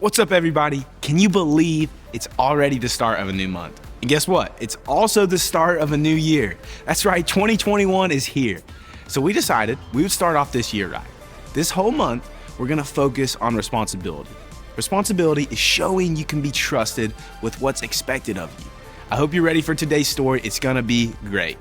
What's up, everybody? Can you believe it's already the start of a new month? And guess what? It's also the start of a new year. That's right, 2021 is here. So we decided we would start off this year right. This whole month, we're gonna focus on responsibility. Responsibility is showing you can be trusted with what's expected of you. I hope you're ready for today's story. It's gonna be great.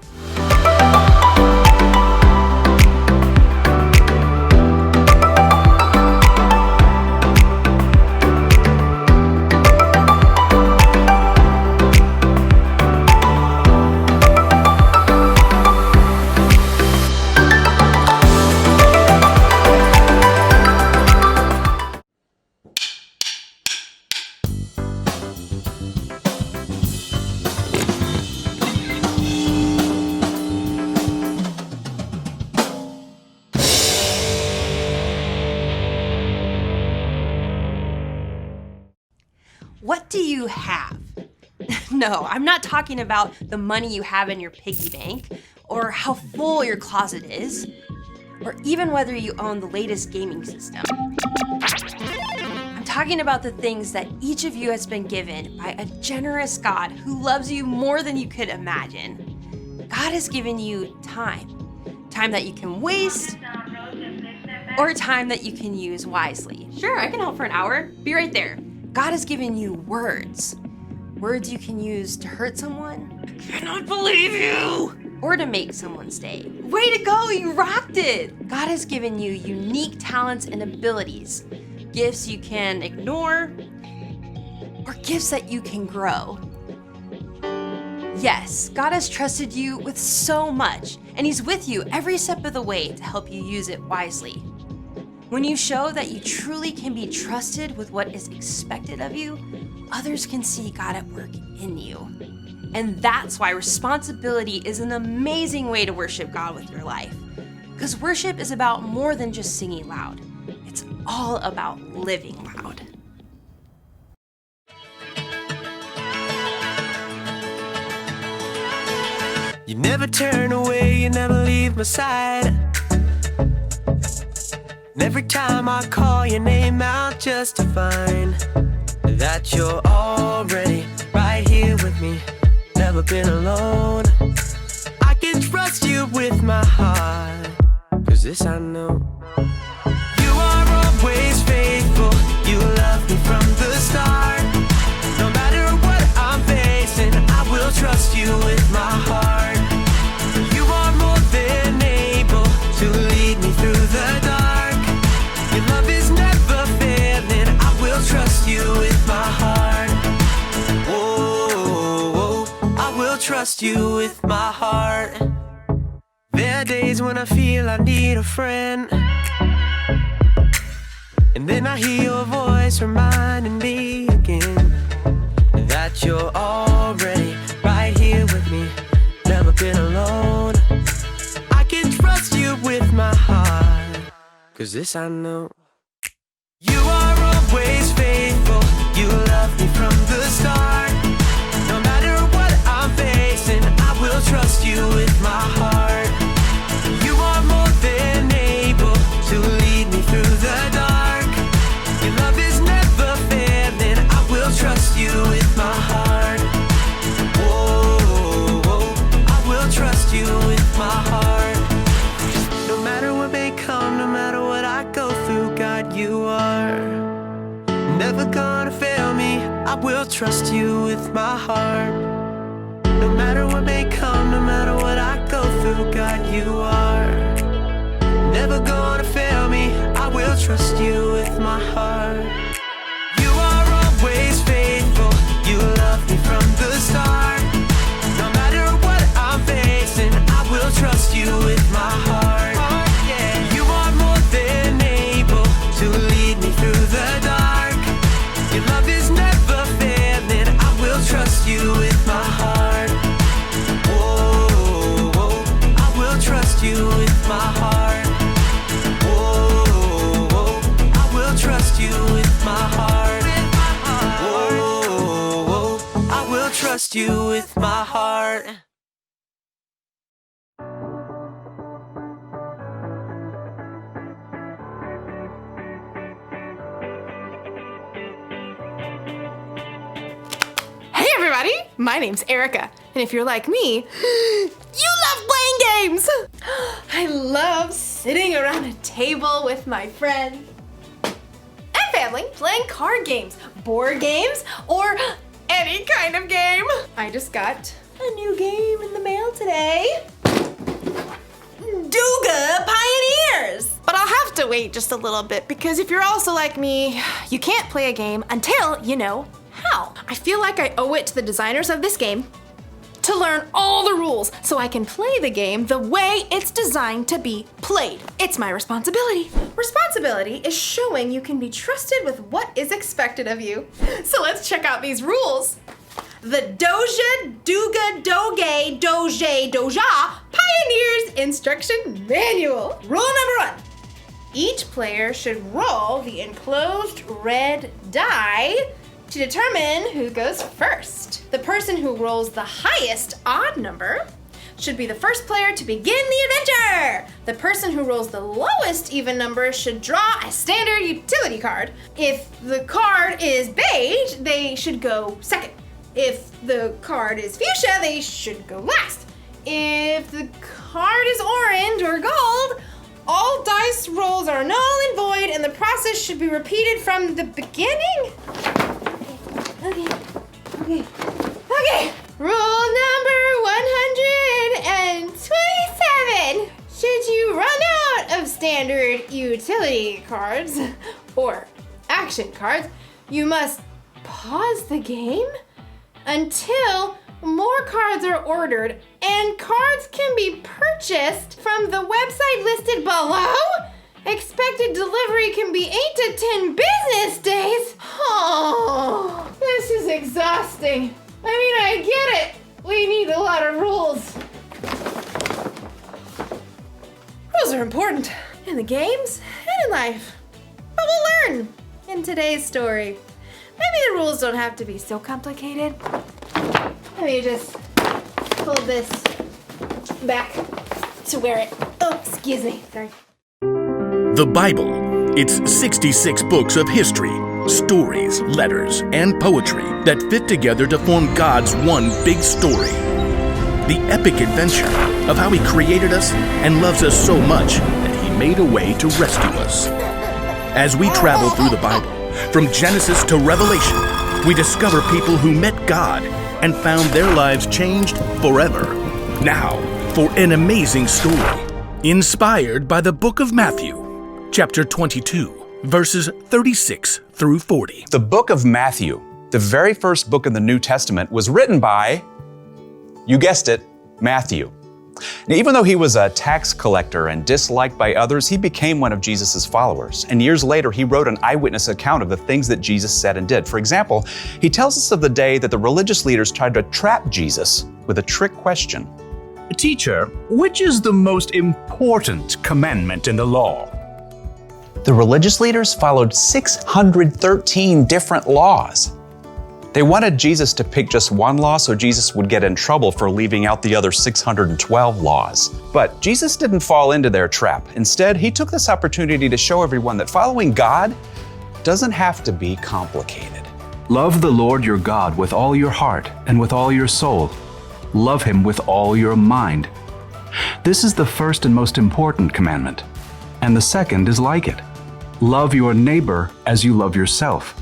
What do you have? No, I'm not talking about the money you have in your piggy bank, or how full your closet is, or even whether you own the latest gaming system. I'm talking about the things that each of you has been given by a generous God who loves you more than you could imagine. God has given you time that you can waste, or time that you can use wisely. Sure, I can help for an hour. Be right there. God has given you words you can use to hurt someone. I cannot believe you! Or to make someone stay. Way to go, you rocked it! God has given you unique talents and abilities, gifts you can ignore, or gifts that you can grow. Yes, God has trusted you with so much, and He's with you every step of the way to help you use it wisely. When you show that you truly can be trusted with what is expected of you, others can see God at work in you. And that's why responsibility is an amazing way to worship God with your life. Because worship is about more than just singing loud. It's all about living loud. You never turn away, you never leave my side. And every time I call your name out just to find that you're already right here with me, never been alone. I can trust you with my heart, 'cause this I know. You are always faithful, you love me from the start. No matter what I'm facing, I will trust you with my heart. You are more than able to lead me through the dark. Your love is never failing, I will trust you with my heart. Whoa, I will trust you with my heart. There are days when I feel I need a friend, and then I hear your voice reminding me again that you're already right here with me, never been alone. I can trust you with my heart, 'cause this I know. You are always faithful, you love me from the start. No matter what I'm facing, I will trust you with my heart. You are more than able to lead me through the dark. Your love is never failing, I will trust you with my heart. Whoa, I will trust you with my heart. No matter what may come, no matter what I go through, God, you are never gonna fail me. I will trust you with my heart. No matter what may come, no matter what I go through, God, you are never gonna fail me. I will trust you with my heart. You are always faithful, you love me from the start. No matter what I'm facing, I will trust you with my heart. You are more than able to lead me through the dark. Your love is never failing, I will trust you with my heart. Whoa, I will trust you with my heart. Whoa, I will trust you with my heart. Whoa, I will trust you with my heart. My name's Erica, and if you're like me, you love playing games! I love sitting around a table with my friends and family, playing card games, board games, or any kind of game. I just got a new game in the mail today. Duga Pioneers! But I'll have to wait just a little bit because if you're also like me, you can't play a game until you know how. I feel like I owe it to the designers of this game to learn all the rules so I can play the game the way it's designed to be played. It's my responsibility. Responsibility is showing you can be trusted with what is expected of you. So let's check out these rules. The Doja, Duga, Doge, Doje, Doja Pioneers Instruction Manual. Rule number 1. Each player should roll the enclosed red die to determine who goes first. The person who rolls the highest odd number should be the first player to begin the adventure. The person who rolls the lowest even number should draw a standard utility card. If the card is beige, they should go second. If the card is fuchsia, they should go last. If the card is orange or gold, all dice rolls are null and void, and the process should be repeated from the beginning. Okay. Rule number 127. Should you run out of standard utility cards or action cards, you must pause the game until more cards are ordered, and cards can be purchased from the website listed below. Expected delivery can be 8 to 10 business days. Oh, this is exhausting. I mean, I get it. We need a lot of rules. Rules are important in the games and in life. But we'll learn in today's story. Maybe the rules don't have to be so complicated. Let me just pull this back to where it, excuse me, sorry. The Bible. It's 66 books of history, stories, letters, and poetry that fit together to form God's one big story. The epic adventure of how He created us and loves us so much that He made a way to rescue us. As we travel through the Bible, from Genesis to Revelation, we discover people who met God and found their lives changed forever. Now, for an amazing story, inspired by the book of Matthew, chapter 22, verses 36 through 40. The book of Matthew, the very first book in the New Testament, was written by, you guessed it, Matthew. Now, even though he was a tax collector and disliked by others, he became one of Jesus' followers. And years later, he wrote an eyewitness account of the things that Jesus said and did. For example, he tells us of the day that the religious leaders tried to trap Jesus with a trick question. Teacher, which is the most important commandment in the law? The religious leaders followed 613 different laws. They wanted Jesus to pick just one law so Jesus would get in trouble for leaving out the other 612 laws. But Jesus didn't fall into their trap. Instead, he took this opportunity to show everyone that following God doesn't have to be complicated. Love the Lord your God with all your heart and with all your soul. Love Him with all your mind. This is the first and most important commandment. And the second is like it. Love your neighbor as you love yourself.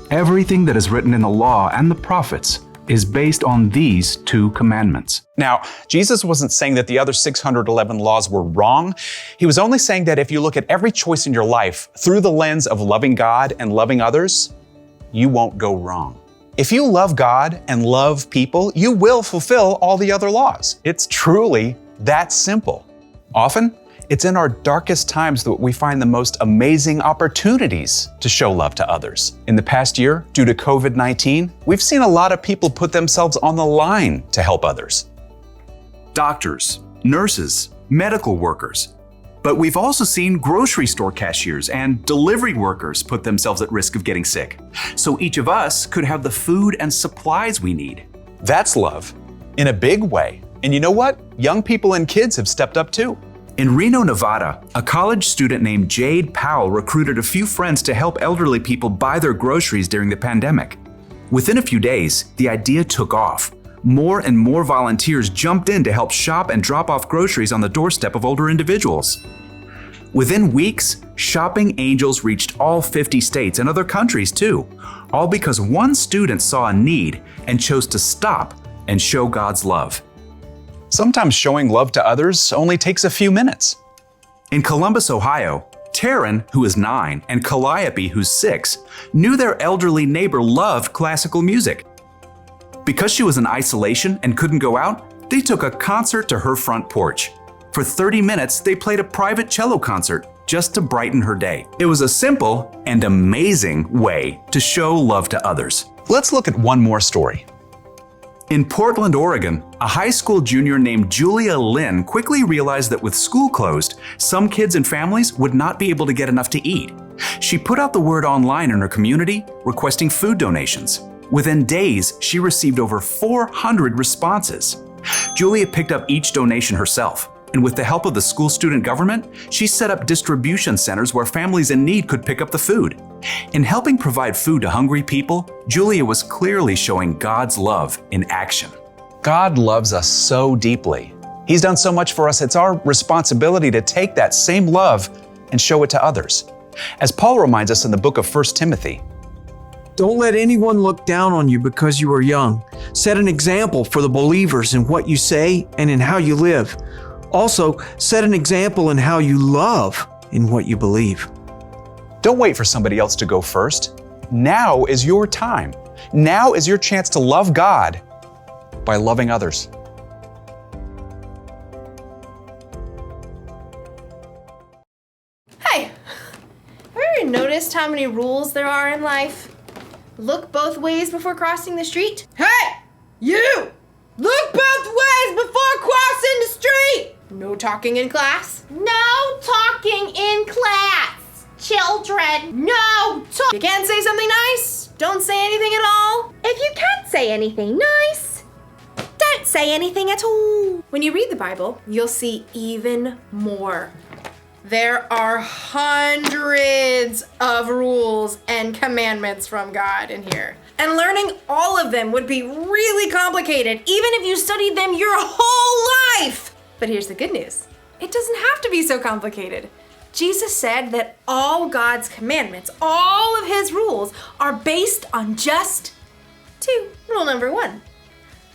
Everything that is written in the law and the prophets is based on these two commandments. Now, Jesus wasn't saying that the other 611 laws were wrong. He was only saying that if you look at every choice in your life through the lens of loving God and loving others, you won't go wrong. If you love God and love people, you will fulfill all the other laws. It's truly that simple. Often, it's in our darkest times that we find the most amazing opportunities to show love to others. In the past year, due to COVID-19, we've seen a lot of people put themselves on the line to help others. Doctors, nurses, medical workers. But we've also seen grocery store cashiers and delivery workers put themselves at risk of getting sick. So each of us could have the food and supplies we need. That's love in a big way. And you know what? Young people and kids have stepped up too. In Reno, Nevada, a college student named Jade Powell recruited a few friends to help elderly people buy their groceries during the pandemic. Within a few days, the idea took off. More and more volunteers jumped in to help shop and drop off groceries on the doorstep of older individuals. Within weeks, shopping angels reached all 50 states and other countries too, all because one student saw a need and chose to stop and show God's love. Sometimes showing love to others only takes a few minutes. In Columbus, Ohio, Taryn, who is 9, and Calliope, who's 6, knew their elderly neighbor loved classical music. Because she was in isolation and couldn't go out, they took a concert to her front porch. For 30 minutes, they played a private cello concert just to brighten her day. It was a simple and amazing way to show love to others. Let's look at one more story. In Portland, Oregon, a high school junior named Julia Lynn quickly realized that with school closed, some kids and families would not be able to get enough to eat. She put out the word online in her community, requesting food donations. Within days, she received over 400 responses. Julia picked up each donation herself, and with the help of the school student government, she set up distribution centers where families in need could pick up the food. In helping provide food to hungry people, Julia was clearly showing God's love in action. God loves us so deeply. He's done so much for us, it's our responsibility to take that same love and show it to others. As Paul reminds us in the book of 1 Timothy, "Don't let anyone look down on you because you are young. Set an example for the believers in what you say and in how you live. Also, set an example in how you love in what you believe." don't wait for somebody else to go first. Now is your time. Now is your chance to love God by loving others. Hey, have you ever noticed how many rules there are in life? Look both ways before crossing the street. Hey, you! Look both ways before crossing the street! No talking in class. No talking in class. Children, no talk. You can't say something nice. Don't say anything at all. If you can't say anything nice, don't say anything at all. When you read the Bible, you'll see even more. There are hundreds of rules and commandments from God in here. And learning all of them would be really complicated, even if you studied them your whole life. But here's the good news. It doesn't have to be so complicated. Jesus said that all God's commandments, all of his rules, are based on just two. Rule number 1.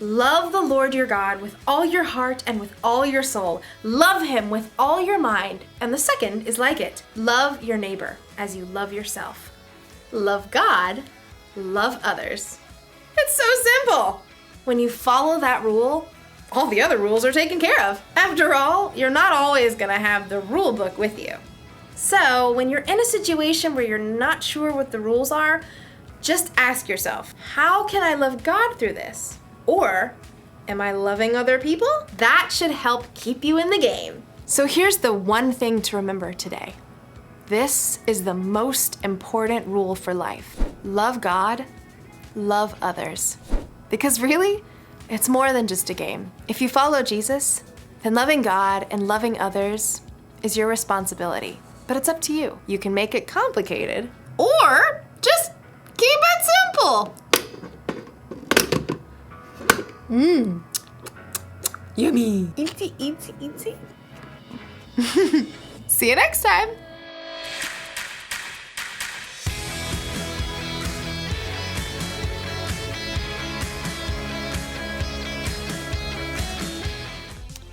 Love the Lord your God with all your heart and with all your soul. Love him with all your mind. And the second is like it. Love your neighbor as you love yourself. Love God, love others. It's so simple. When you follow that rule, all the other rules are taken care of. After all, you're not always gonna have the rule book with you. So when you're in a situation where you're not sure what the rules are, just ask yourself, how can I love God through this? Or, am I loving other people? That should help keep you in the game. So here's the one thing to remember today. This is the most important rule for life. Love God, love others. Because really, it's more than just a game. If you follow Jesus, then loving God and loving others is your responsibility. But it's up to you. You can make it complicated, or just keep it simple. Yummy. Eatsy, eatsy, eatsy. See you next time.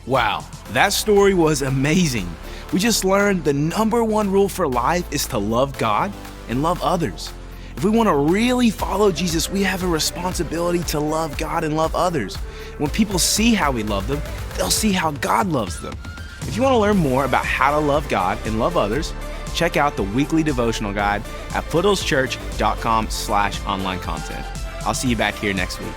Wow, that story was amazing. We just learned the number one rule for life is to love God and love others. If we want to really follow Jesus, we have a responsibility to love God and love others. When people see how we love them, they'll see how God loves them. If you want to learn more about how to love God and love others, check out the weekly devotional guide at foothillschurch.com/online content. I'll see you back here next week.